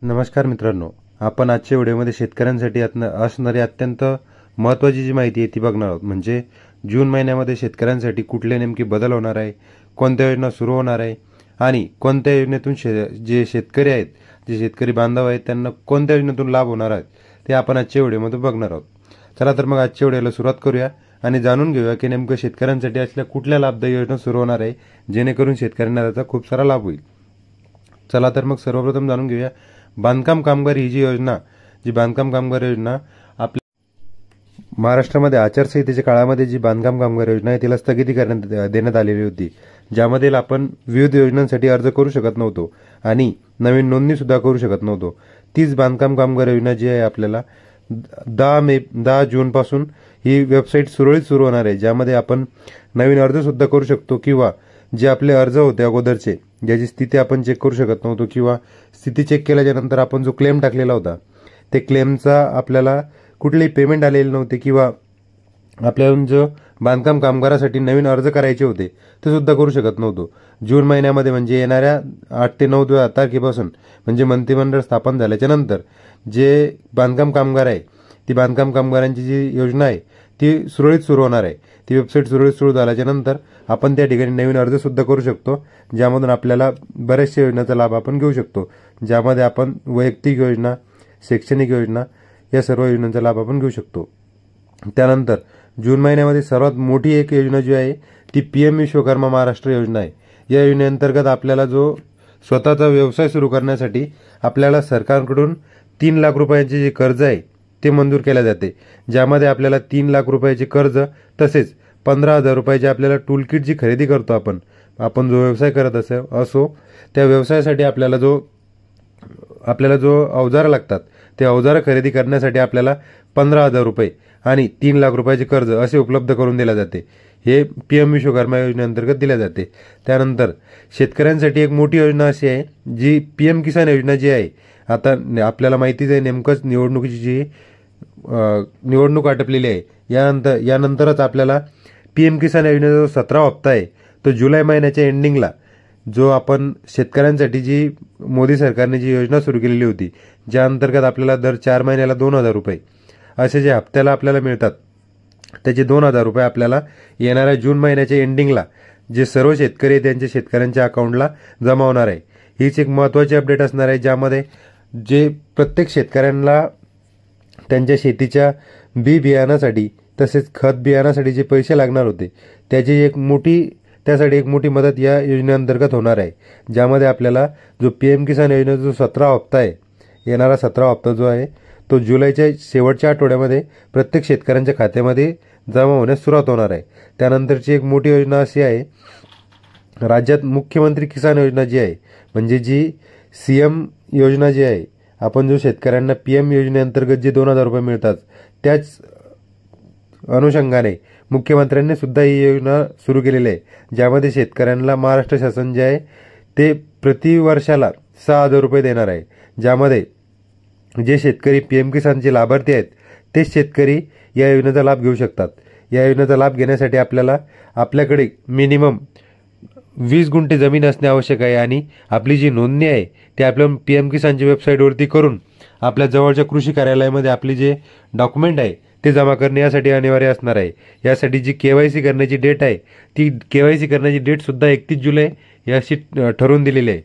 नमस्कार मित्रांनो, आपण आजच्या व्हिडिओमध्ये शेतकऱ्यांसाठी असणारी अत्यंत महत्त्वाची जी माहिती आहे ती बघणार आहोत। म्हणजे जून महिन्यामध्ये शेतकऱ्यांसाठी कुठले नेमके बदल होणार आहे, कोणत्या योजना सुरू होणार आहे आणि कोणत्या योजनेतून जे शेतकरी आहेत, जे शेतकरी बांधव आहेत त्यांना कोणत्या योजनेतून लाभ होणार आहेत ते आपण आजच्या व्हिडिओमध्ये बघणार आहोत। चला तर मग आजच्या व्हिडिओला सुरुवात करूया आणि जाणून घेऊया की नेमकं शेतकऱ्यांसाठी असल्या कुठल्या लाभदायी योजना सुरू होणार आहे जेणेकरून शेतकऱ्यांना त्याचा खूप सारा लाभ होईल। चला तर मग सर्वप्रथम जाणून घेऊया बांधकाम कामगार ही जी बांधकाम कामगार योजना आपल्या महाराष्ट्रामध्ये आचारसंहितेच्या काळामध्ये जी बांधकाम कामगार योजना आहे तिला स्थगिती देण्यात आलेली होती, ज्यामध्ये आपण विविध योजनांसाठी अर्ज करू शकत नव्हतो आणि नवीन नोंदणी सुद्धा करू शकत नव्हतो। तीच बांधकाम कामगार योजना जी आहे आपल्याला 10 जून पासून ही वेबसाईट सुरळीत सुरू होणार आहे, ज्यामध्ये आपण नवीन अर्ज सुद्धा करू शकतो किंवा जे आपले अर्ज होते अगोदरचे ज्याची स्थिती आपण चेक करू शकत नव्हतो किंवा स्थिती चेक केल्याच्या नंतर आपण जो क्लेम टाकलेला होता ते क्लेमचा आपल्याला कुठलेही पेमेंट आलेले नव्हते किंवा आपल्याला जो बांधकाम कामगारासाठी नवीन अर्ज करायचे होते ते सुद्धा करू शकत नव्हतो। जून महिन्यामध्ये म्हणजे येणाऱ्या 8 ते 9 तारखेपासून म्हणजे मंत्रिमंडळ स्थापन झाल्याच्या नंतर जे बांधकाम कामगार आहे ती बांधकाम कामगारांची जी योजना आहे ती सुरळीत सुरू होणार आहे। ती वेबसाईट सुरळीत सुरू झाल्याच्या नंतर आपण त्या ठिकाणी नवीन अर्ज सुद्धा करू शकतो, ज्यामधून आपल्याला बऱ्याचशा योजनांचा लाभ आपण घेऊ शकतो, ज्यामध्ये आपण वैयक्तिक योजना, शैक्षणिक योजना या सर्व योजनांचा लाभ आपण घेऊ शकतो। त्यानंतर जून महिन्यामध्ये सर्वात मोठी एक योजना जी आहे ती PM विश्वकर्मा महाराष्ट्र योजना आहे। या योजनेअंतर्गत आपल्याला जो स्वतःचा व्यवसाय सुरू करण्यासाठी आपल्याला सरकारकडून 3 लाख रुपयांचे जे कर्ज आहे ते मंजूर केले जाते, ज्यामध्ये आपल्याला 3 लाख रुपयाचे कर्ज तसेच 15,000 रुपयाचे आपल्याला टूलकिट जी खरेदी करतो आपण जो व्यवसाय करत असो त्या व्यवसायासाठी आपल्याला जो अवजारं लागतात ते अवजारं खरेदी करण्यासाठी आपल्याला 15,000 रुपये आणि 3 लाख रुपयाचे कर्ज असे उपलब्ध करून दिले जाते। हे PM विश्वकर्मा योजनेअंतर्गत दिले जाते। त्यानंतर शेतकऱ्यांसाठी एक मोठी योजना अशी आहे जी PM किसान योजना जी आहे। आता आपल्याला माहितीच आहे नेमकंच निवडणुकीची निवडणूक आटपलेली आहे, यानंतरच आपल्याला PM किसान योजनेचा जो 17वा हप्ता आहे तो जुलै महिन्याच्या एंडिंगला जो आपण शेतकऱ्यांसाठी जी मोदी सरकारने जी योजना सुरू केलेली होती, ज्या अंतर्गत आपल्याला दर 4 महिन्याला 2,000 रुपये असे जे हप्त्याला आपल्याला मिळतात त्याचे 2,000 रुपये आपल्याला येणाऱ्या जून महिन्याच्या एंडिंगला जे सर्व शेतकरी आहेत त्यांच्या शेतकऱ्यांच्या अकाउंटला जमा होणार आहे। हीच एक महत्त्वाची अपडेट असणार आहे, ज्यामध्ये जे प्रत्येक शेतकऱ्यांना त्यांच्या शेतीच्या बियाणासाठी तसेच खत बियाणासाठी जे पैसे लागणार होते त्यासाठी एक मोठी मदत या योजनेअंतर्गत होणार आहे, ज्यामध्ये आपल्याला जो PM किसान योजनेचा जो 17वा हप्ता आहे, येणारा 17वा हप्ता जो आहे तो जुलैच्या शेवटच्या आठवड्यामध्ये प्रत्येक शेतकऱ्यांच्या खात्यामध्ये जमा होण्यास सुरुवात होणार आहे। त्यानंतरची एक मोठी योजना अशी आहे, राज्यात मुख्यमंत्री किसान योजना जी आहे म्हणजे जी CM योजना जी आहे, आपण जो शेतकऱ्यांना PM योजनेअंतर्गत जे 2,000 रुपये मिळतात त्याच अनुषंगाने मुख्यमंत्र्यांनी सुद्धा ही योजना सुरू केलेली आहे, ज्यामध्ये शेतकऱ्यांना महाराष्ट्र शासन जे आहे ते प्रति वर्षाला 6,000 रुपये देणार आहे। ज्यामध्ये जे शेतकरी PM किसानचे लाभार्थी आहेत तेच शेतकरी या योजनेचा लाभ घेऊ शकतात। या योजनेचा लाभ घेण्यासाठी आपल्याकडे मिनिमम 20 गुंठे जमीन असणे आवश्यक आहे आणि आपली जी नोंदणी आहे ती आपल्या PM किसानच्या वेबसाईटवरती करून आपल्या जवळच्या कृषी कार्यालयामध्ये आपली जे डॉक्युमेंट आहे ते जमा करणे यासाठी अनिवार्य असणार आहे। यासाठी जी KYC करण्याची डेट आहे ती KYC करण्याची डेट सुद्धा 31 जुलै याशी ठरवून दिलेली आहे।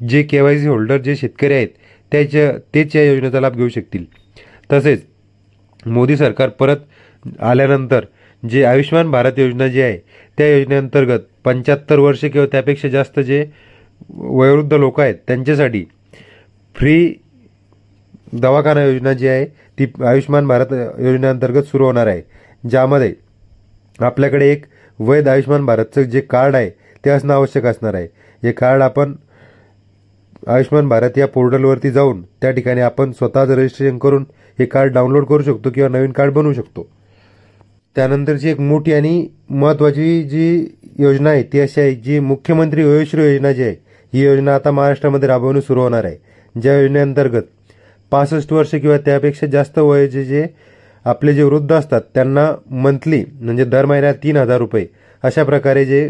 जे KYC होल्डर जे शेतकरी आहेत तेच या योजनेचा लाभ घेऊ शकतील। तसेच मोदी सरकार परत आल्यानंतर जे आयुष्यमान भारत योजना जी आहे त्या योजनेअंतर्गत 75 वर्षे किंवा त्यापेक्षा जास्त जे वयोवृद्ध लोक आहेत त्यांच्यासाठी फ्री दवाखाना योजना जी आहे ती आयुष्यमान भारत योजनेअंतर्गत सुरू होणार आहे, ज्यामध्ये आपल्याकडे एक वैध आयुष्यमान भारतचं जे कार्ड आहे ते असणं आवश्यक असणार आहे। हे कार्ड आपण आयुष्यमान भारत या पोर्टलवरती जाऊन त्या ठिकाणी आपण स्वतःच रजिस्ट्रेशन करून हे कार्ड डाउनलोड करू शकतो किंवा नवीन कार्ड बनवू शकतो। त्यानंतरची एक मोठी आणि महत्त्वाची जी योजना आहे ती अशी आहे जी मुख्यमंत्री वयोश्री योजना जी आहे, ही योजना आता महाराष्ट्रामध्ये राबवणे सुरू होणार आहे, ज्या योजनेअंतर्गत 65 वर्ष किंवा त्यापेक्षा जास्त वयाचे जे आपले जे वृद्ध असतात त्यांना मंथली म्हणजे दर महिन्याला 3,000 रुपये अशा प्रकारे जे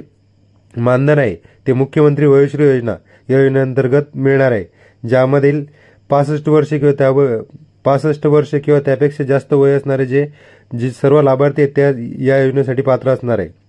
मानधन आहे ते मुख्यमंत्री वयोश्री योजना या योजनेअंतर्गत मिळणार आहे, ज्यामधील 65 वर्षे किंवा त्यापेक्षा जास्त वय असणारे जे सर्व लाभार्थी आहेत त्या या योजनेसाठी पात्र असणार आहे.